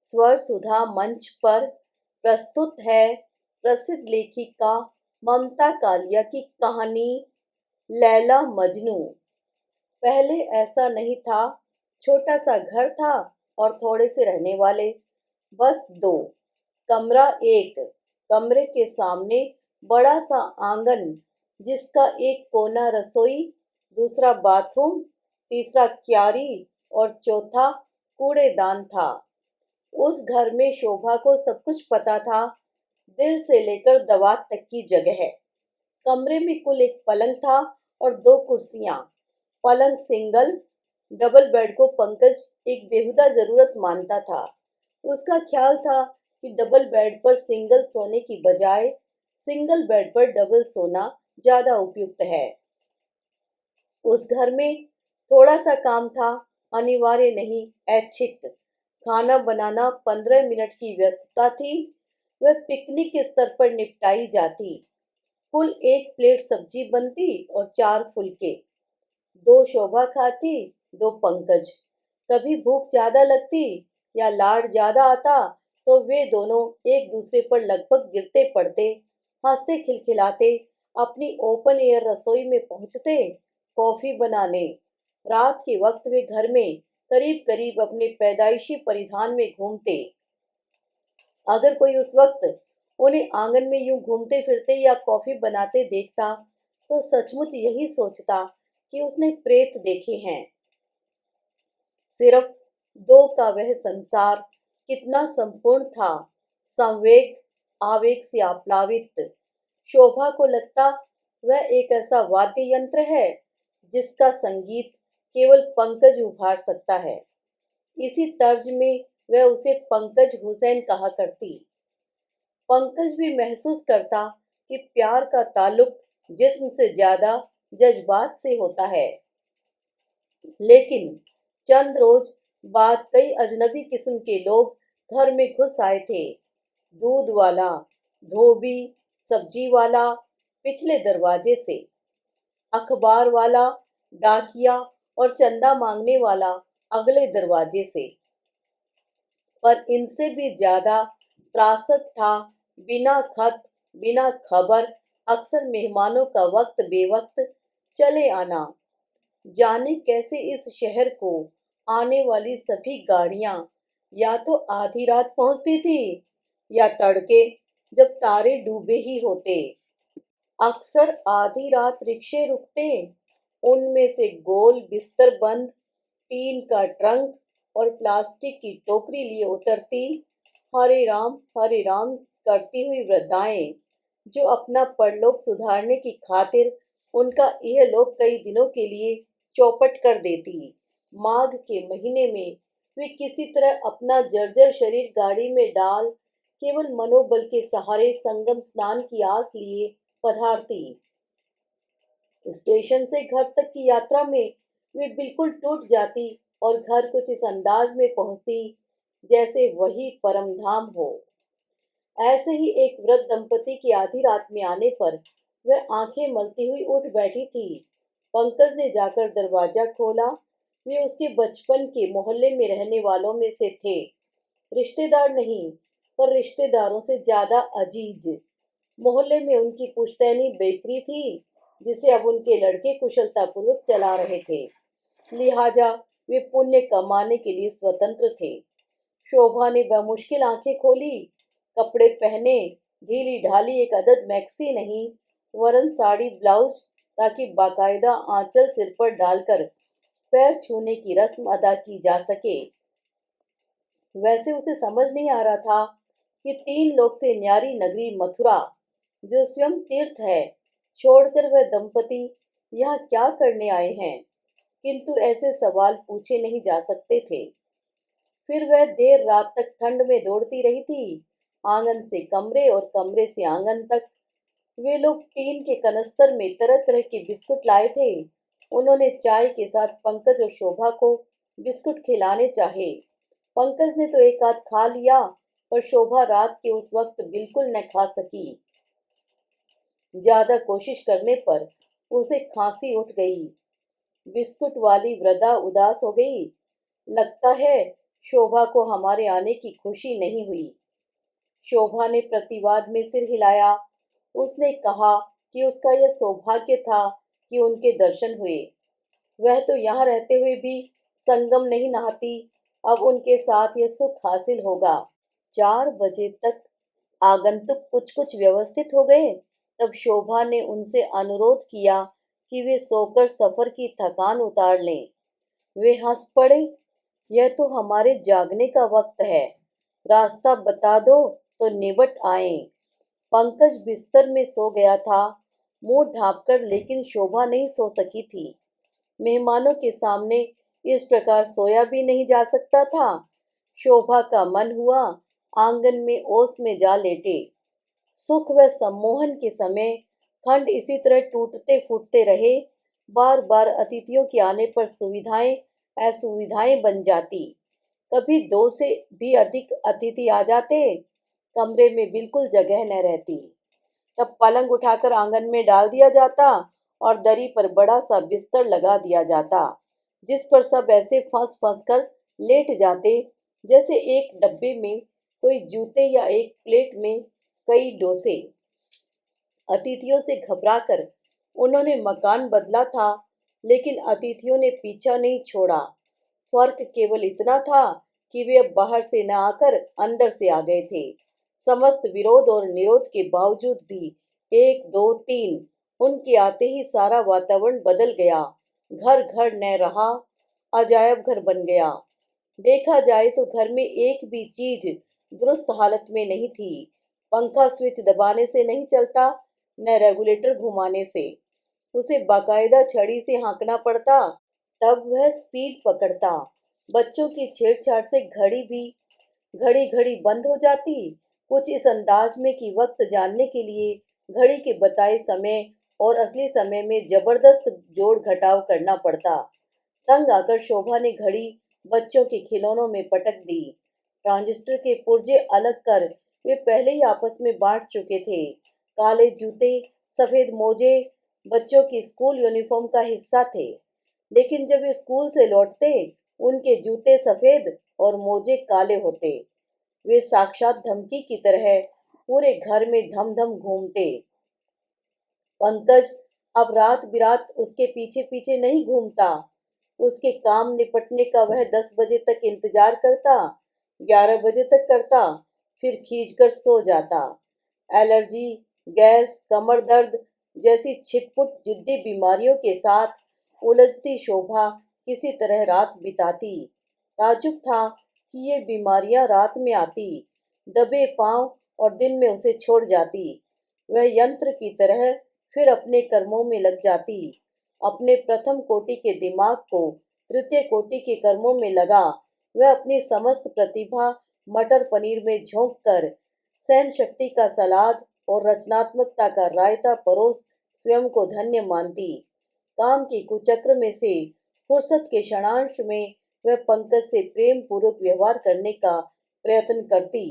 स्वर सुधा मंच पर प्रस्तुत है प्रसिद्ध लेखिका ममता कालिया की कहानी लैला मजनू। पहले ऐसा नहीं था। छोटा सा घर था और थोड़े से रहने वाले, बस दो। कमरा एक। कमरे के सामने बड़ा सा आंगन, जिसका एक कोना रसोई, दूसरा बाथरूम, तीसरा क्यारी और चौथा कूड़ेदान था। उस घर में शोभा को सब कुछ पता था, दिल से लेकर दवात तक की जगह है। कमरे में कुल एक पलंग था और दो कुर्सियां। पलंग सिंगल, डबल बेड को पंकज एक बेहुदा जरूरत मानता था। उसका ख्याल था कि डबल बेड पर सिंगल सोने की बजाय सिंगल बेड पर डबल सोना ज्यादा उपयुक्त है। उस घर में थोड़ा सा काम था, अनिवार्य नहीं, ऐच्छिक। खाना बनाना 15 मिनट की व्यस्तता थी, वह पिकनिक के स्तर पर निपटाई जाती। कुल एक प्लेट सब्जी बनती और 4 फुलके। दो शोभा खाती, दो पंकज। कभी भूख ज्यादा लगती या लाड ज्यादा आता तो वे दोनों एक दूसरे पर लगभग गिरते पड़ते, हंसते खिलखिलाते अपनी ओपन एयर रसोई में पहुंचते कॉफी बनाने। रात के वक्त वे घर में करीब करीब अपने पैदाइशी परिधान में घूमते। अगर कोई उस वक्त उन्हें आंगन में यूं घूमते फिरते या कॉफी बनाते देखता तो सचमुच यही सोचता कि उसने प्रेत देखे हैं। सिर्फ दो का वह संसार कितना संपूर्ण था, संवेग आवेग से आप्लावित। शोभा को लगता वह एक ऐसा वाद्य यंत्र है जिसका संगीत केवल पंकज उभार सकता है। इसी तर्ज में वह उसे पंकज हुसैन कहा करती। पंकज भी महसूस करता कि प्यार का ताल्लुक जिस्म से ज्यादा जज्बात से होता है। लेकिन चंद रोज बाद कई अजनबी किस्म के लोग घर में घुस आए थे। दूध वाला, धोबी, सब्जी वाला पिछले दरवाजे से, अखबार वाला, डाकिया और चंदा मांगने वाला अगले दरवाजे से। पर इनसे भी ज्यादा त्रासद था बिना खत, बिना खबर, अक्सर मेहमानों का वक्त बेवक्त चले आना। जाने कैसे इस शहर को आने वाली सभी गाड़ियां या तो आधी रात पहुंचती थी या तड़के, जब तारे डूबे ही होते। अक्सर आधी रात रिक्शे रुकते, उनमें से गोल बिस्तर बंद टीन का ट्रंक और प्लास्टिक की टोकरी लिए उतरती हरे राम करती हुई वृद्धाएं, जो अपना परलोक सुधारने की खातिर उनका यह लोग कई दिनों के लिए चौपट कर देती। माघ के महीने में वे किसी तरह अपना जर्जर शरीर गाड़ी में डाल केवल मनोबल के सहारे संगम स्नान की आस लिए पधारती। स्टेशन से घर तक की यात्रा में वे बिल्कुल टूट जाती और घर कुछ इस अंदाज में पहुंचती जैसे वही परम धाम हो। ऐसे ही एक वृद्ध दंपति की आधी रात में आने पर वह आंखें मलती हुई उठ बैठी थी। पंकज ने जाकर दरवाजा खोला। वे उसके बचपन के मोहल्ले में रहने वालों में से थे। रिश्तेदार नहीं, पर रिश्तेदारों से ज्यादा अजीज। मोहल्ले में उनकी पुश्तैनी बेकरी थी, जिसे अब उनके लड़के कुशलतापूर्वक चला रहे थे। लिहाजा वे पुण्य कमाने के लिए स्वतंत्र थे। शोभा ने बमुश्किल आंखें खोली, कपड़े पहने, ढीली ढाली एक अदद मैक्सी नहीं वरन साड़ी ब्लाउज, ताकि बाकायदा आंचल सिर पर डालकर पैर छूने की रस्म अदा की जा सके। वैसे उसे समझ नहीं आ रहा था कि 3 लोक से न्यारी नगरी मथुरा, जो स्वयं तीर्थ है, छोड़कर वह दंपति यहाँ क्या करने आए हैं। किंतु ऐसे सवाल पूछे नहीं जा सकते थे। फिर वह देर रात तक ठंड में दौड़ती रही थी, आंगन से कमरे और कमरे से आंगन तक। वे लोग टीन के कनस्तर में तरह तरह के बिस्कुट लाए थे। उन्होंने चाय के साथ पंकज और शोभा को बिस्कुट खिलाने चाहे। पंकज ने तो एक आध खा लिया, पर शोभा रात के उस वक्त बिल्कुल न खा सकी। ज्यादा कोशिश करने पर उसे खांसी उठ गई। बिस्कुट वाली वृद्धा उदास हो गई। लगता है शोभा को हमारे आने की खुशी नहीं हुई। शोभा ने प्रतिवाद में सिर हिलाया। उसने कहा कि उसका यह सौभाग्य था कि उनके दर्शन हुए। वह तो यहाँ रहते हुए भी संगम नहीं नहाती, अब उनके साथ यह सुख हासिल होगा। 4 बजे तक आगंतुक कुछ कुछ व्यवस्थित हो गए। तब शोभा ने उनसे अनुरोध किया कि वे सोकर सफर की थकान उतार लें। वे हंस पड़े। यह तो हमारे जागने का वक्त है, रास्ता बता दो तो निबट आए। पंकज बिस्तर में सो गया था, मुंह ढांपकर, लेकिन शोभा नहीं सो सकी थी। मेहमानों के सामने इस प्रकार सोया भी नहीं जा सकता था। शोभा का मन हुआ आंगन में ओस में जा लेटे। सुख व सम्मोहन के समय खंड इसी तरह टूटते फूटते रहे। बार बार अतिथियों के आने पर सुविधाएं असुविधाएं बन जाती। कभी 2 से भी अधिक अतिथि आ जाते, कमरे में बिल्कुल जगह न रहती। तब पलंग उठाकर आंगन में डाल दिया जाता और दरी पर बड़ा सा बिस्तर लगा दिया जाता, जिस पर सब ऐसे फंस फंस कर लेट जाते जैसे एक डब्बे में कोई जूते या एक प्लेट में कई डोसे। अतिथियों से घबराकर उन्होंने मकान बदला था, लेकिन अतिथियों ने पीछा नहीं छोड़ा। फर्क केवल इतना था कि वे अब बाहर से न आकर अंदर से आ गए थे। समस्त विरोध और निरोध के बावजूद भी 1 2 3 उनके आते ही सारा वातावरण बदल गया। घर घर न रहा, अजायब घर बन गया। देखा जाए तो घर में एक भी चीज दुरुस्त हालत में नहीं थी। पंखा स्विच दबाने से नहीं चलता, न रेगुलेटर घुमाने से। उसे बाकायदा छड़ी से हाँकना पड़ता, तब वह स्पीड पकड़ता। बच्चों की छेड़छाड़ से घड़ी भी घड़ी घड़ी बंद हो जाती। कुछ इस अंदाज में कि वक्त जानने के लिए घड़ी के बताए समय और असली समय में जबरदस्त जोड़ घटाव करना पड़ता। तंग आकर शोभा ने घड़ी बच्चों के खिलौनों में पटक दी। ट्रांजिस्टर के पुर्जे अलग कर वे पहले ही आपस में बांट चुके थे। काले जूते, सफेद मोजे बच्चों की स्कूल यूनिफॉर्म का हिस्सा थे, लेकिन जब वे स्कूल से लौटते उनके जूते सफेद और मोजे काले होते। वे साक्षात धमकी की तरह पूरे घर में धम धम घूमते। पंकज अब रात बिरात उसके पीछे पीछे नहीं घूमता। उसके काम निपटने का वह 10 बजे तक इंतजार करता, 11 बजे तक करता, फिर खींचकर सो जाता। एलर्जी, गैस, कमर दर्द जैसी छिटपुट जिद्दी बीमारियों के साथ उलझती शोभा किसी तरह रात बिताती। ताज्जुब था कि ये बीमारियां रात में आती, दबे पांव, और दिन में उसे छोड़ जाती। वह यंत्र की तरह फिर अपने कर्मों में लग जाती। अपने प्रथम कोटि के दिमाग को तृतीय कोटि के कर्मों में लगा वह अपनी समस्त प्रतिभा मटर पनीर में झोंक कर सहन शक्ति का सलाद और रचनात्मकता का रायता परोस स्वयं को धन्य मानती। काम के कुचक्र में से फुर्सत के क्षणांश में वह पंकज से प्रेम पूर्वक व्यवहार करने का प्रयत्न करती।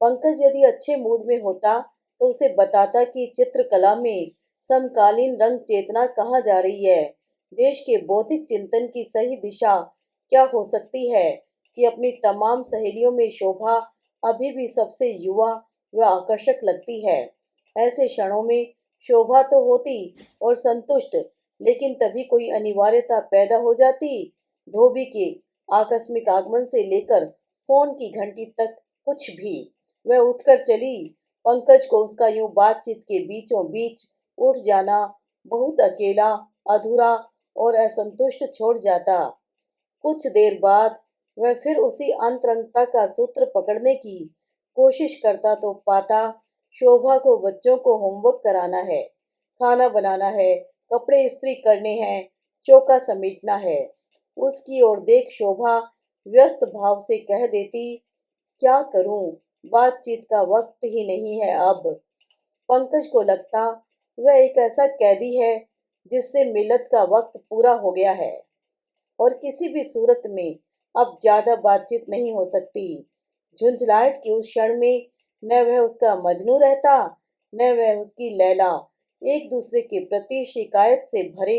पंकज यदि अच्छे मूड में होता तो उसे बताता कि चित्रकला में समकालीन रंग चेतना कहाँ जा रही है, देश के बौद्धिक चिंतन की सही दिशा क्या हो सकती है, कि अपनी तमाम सहेलियों में शोभा अभी भी सबसे युवा व आकर्षक लगती है। ऐसे क्षणों में शोभा तो होती और संतुष्ट, लेकिन तभी कोई अनिवार्यता पैदा हो जाती। धोबी के आकस्मिक आगमन से लेकर फोन की घंटी तक कुछ भी। वह उठकर चली। पंकज को उसका यूं बातचीत के बीचों बीच उठ जाना बहुत अकेला, अधूरा और असंतुष्ट छोड़ जाता। कुछ देर बाद वह फिर उसी अंतरंगता का सूत्र पकड़ने की कोशिश करता तो पाता शोभा को बच्चों को होमवर्क कराना है, खाना बनाना है, कपड़े इस्त्री करने हैं, चौका समेटना है। उसकी ओर देख शोभा व्यस्त भाव से कह देती, क्या करूं, बातचीत का वक्त ही नहीं है अब। पंकज को लगता वह एक ऐसा कैदी है जिससे मिलत का वक्त पूरा हो गया है और किसी भी सूरत में अब ज्यादा बातचीत नहीं हो सकती। झुंझलाहट के उस क्षण में न वह उसका मजनू रहता, न वह उसकी लैला। एक दूसरे के प्रति शिकायत से भरे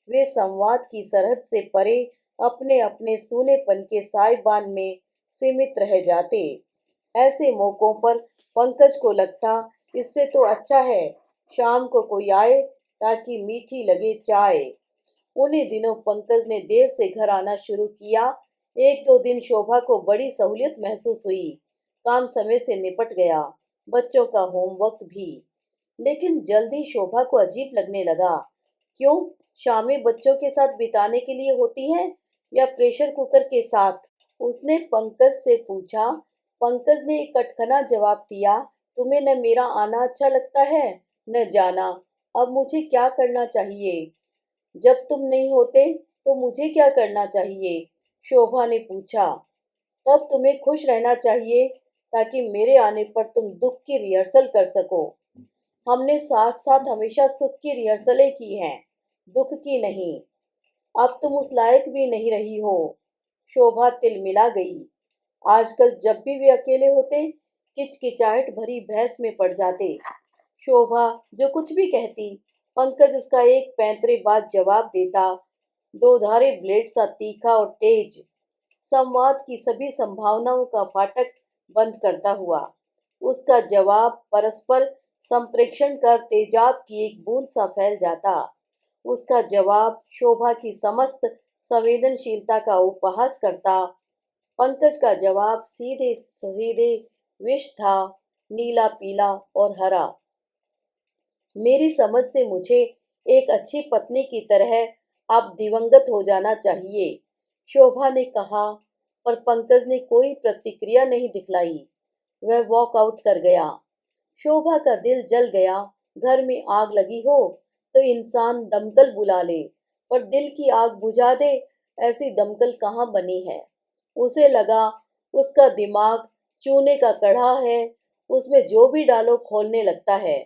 वे संवाद की सरहद से परे अपने अपने सूनेपन के साइबान में सीमित रह जाते। ऐसे मौकों पर पंकज को लगता, इससे तो अच्छा है शाम को कोई आए ताकि मीठी लगे चाय। उन्हीं दिनों पंकज ने देर से घर आना शुरू किया। एक दो दिन शोभा को बड़ी सहूलियत महसूस हुई। काम समय से निपट गया, बच्चों का होमवर्क भी। लेकिन जल्दी शोभा को अजीब लगने लगा। क्यों? शामें बच्चों के साथ बिताने के लिए होती हैं या प्रेशर कुकर के साथ? उसने पंकज से पूछा। पंकज ने एक कटखना जवाब दिया, तुम्हें न मेरा आना अच्छा लगता है न जाना। अब मुझे क्या करना चाहिए? जब तुम नहीं होते तो मुझे क्या करना चाहिए? शोभा ने पूछा। तब तुम्हें खुश रहना चाहिए ताकि मेरे आने पर तुम दुख की रिहर्सल कर सको। हमने साथ साथ हमेशा सुख की रिहर्सलें की हैं, दुख की नहीं। अब तुम उस लायक भी नहीं रही हो। शोभा तिलमिला गई। आजकल जब भी वे अकेले होते, किचकिचाहट भरी बहस में पड़ जाते। शोभा जो कुछ भी कहती, पंकज उसका एक पैंतरे बाद जवाब देता, दो धारे ब्लेड सा तीखा और तेज। संवाद की सभी संभावनाओं का फाटक बंद करता हुआ उसका जवाब परस्पर संप्रेक्षण कर तेजाब की एक बूंद सा फैल जाता। उसका जवाब शोभा की समस्त संवेदनशीलता का उपहास करता। पंकज का जवाब सीधे सीधे विष था, नीला पीला और हरा। मेरी समझ से मुझे एक अच्छी पत्नी की तरह अब दिवंगत हो जाना चाहिए, शोभा ने कहा। पर पंकज ने कोई प्रतिक्रिया नहीं दिखलाई। वह वॉक आउट कर गया। शोभा का दिल जल गया। घर में आग लगी हो तो इंसान दमकल बुला ले, पर दिल की आग बुझा दे, ऐसी दमकल कहाँ बनी है। उसे लगा उसका दिमाग चूने का कढ़ा है, उसमें जो भी डालो खोलने लगता है।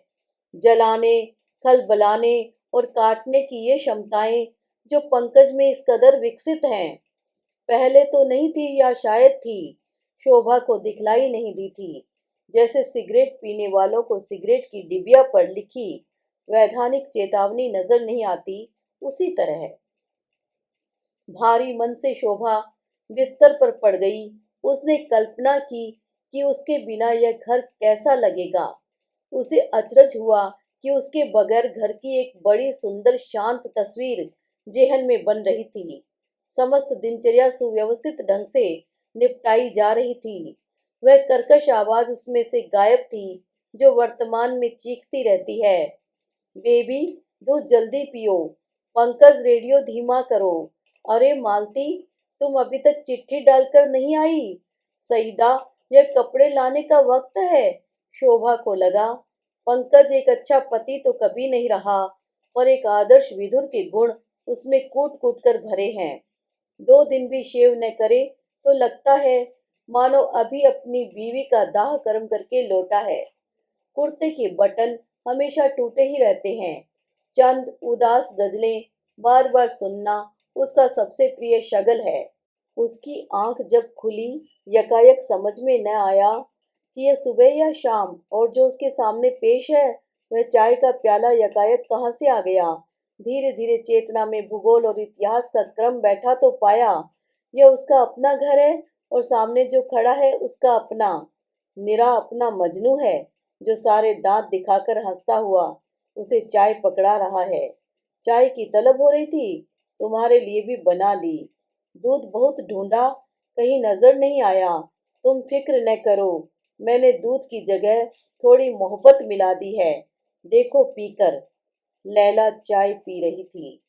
जलाने, खलबलाने और काटने की ये क्षमताएं जो पंकज में इस कदर विकसित हैं, पहले तो नहीं थी या शायद थी, शोभा को दिखलाई नहीं दी थी। जैसे सिगरेट पीने वालों को सिगरेट की डिबिया पर लिखी वैधानिक चेतावनी नजर नहीं आती, उसी तरह। भारी मन से शोभा बिस्तर पर पड़ गई। उसने कल्पना की कि उसके बिना यह घर कैसा लगेगा। उसे अचरज हुआ कि उसके बगैर घर की एक बड़ी सुंदर शांत तस्वीर जेहन में बन रही थी। समस्त दिनचर्या सुव्यवस्थित ढंग से निपटाई जा रही थी। वह कर्कश आवाज उसमें से गायब थी जो वर्तमान में चीखती रहती है, बेबी दूध जल्दी पियो, पंकज रेडियो धीमा करो, अरे मालती तुम अभी तक चिट्ठी डालकर नहीं आई, सईदा यह कपड़े लाने का वक्त है। शोभा को लगा पंकज एक अच्छा पति तो कभी नहीं रहा, पर एक आदर्श विधुर के गुण उसमें कूट कूट कर भरे हैं। 2 दिन भी शेव न करे तो लगता है मानो अभी अपनी बीवी का दाह कर्म करके लौटा है। कुर्ते के बटन हमेशा टूटे ही रहते हैं। चंद उदास गजलें बार बार सुनना उसका सबसे प्रिय शगल है। उसकी आंख जब खुली, यकायक समझ में न आया कि यह सुबह या शाम, और जो उसके सामने पेश है वह चाय का प्याला यकायक कहाँ से आ गया। धीरे धीरे चेतना में भूगोल और इतिहास का क्रम बैठा तो पाया। यह उसका अपना घर है और सामने जो खड़ा है उसका अपना, निरा अपना मजनू है जो सारे दांत दिखाकर हंसता हुआ उसे चाय पकड़ा रहा है। चाय की तलब हो रही थी, तुम्हारे लिए भी बना ली। दूध बहुत ढूंढा, कहीं नजर नहीं आया। तुम फिक्र न करो, मैंने दूध की जगह थोड़ी मोहब्बत मिला दी है, देखो पीकर। लैला चाय पी रही थी।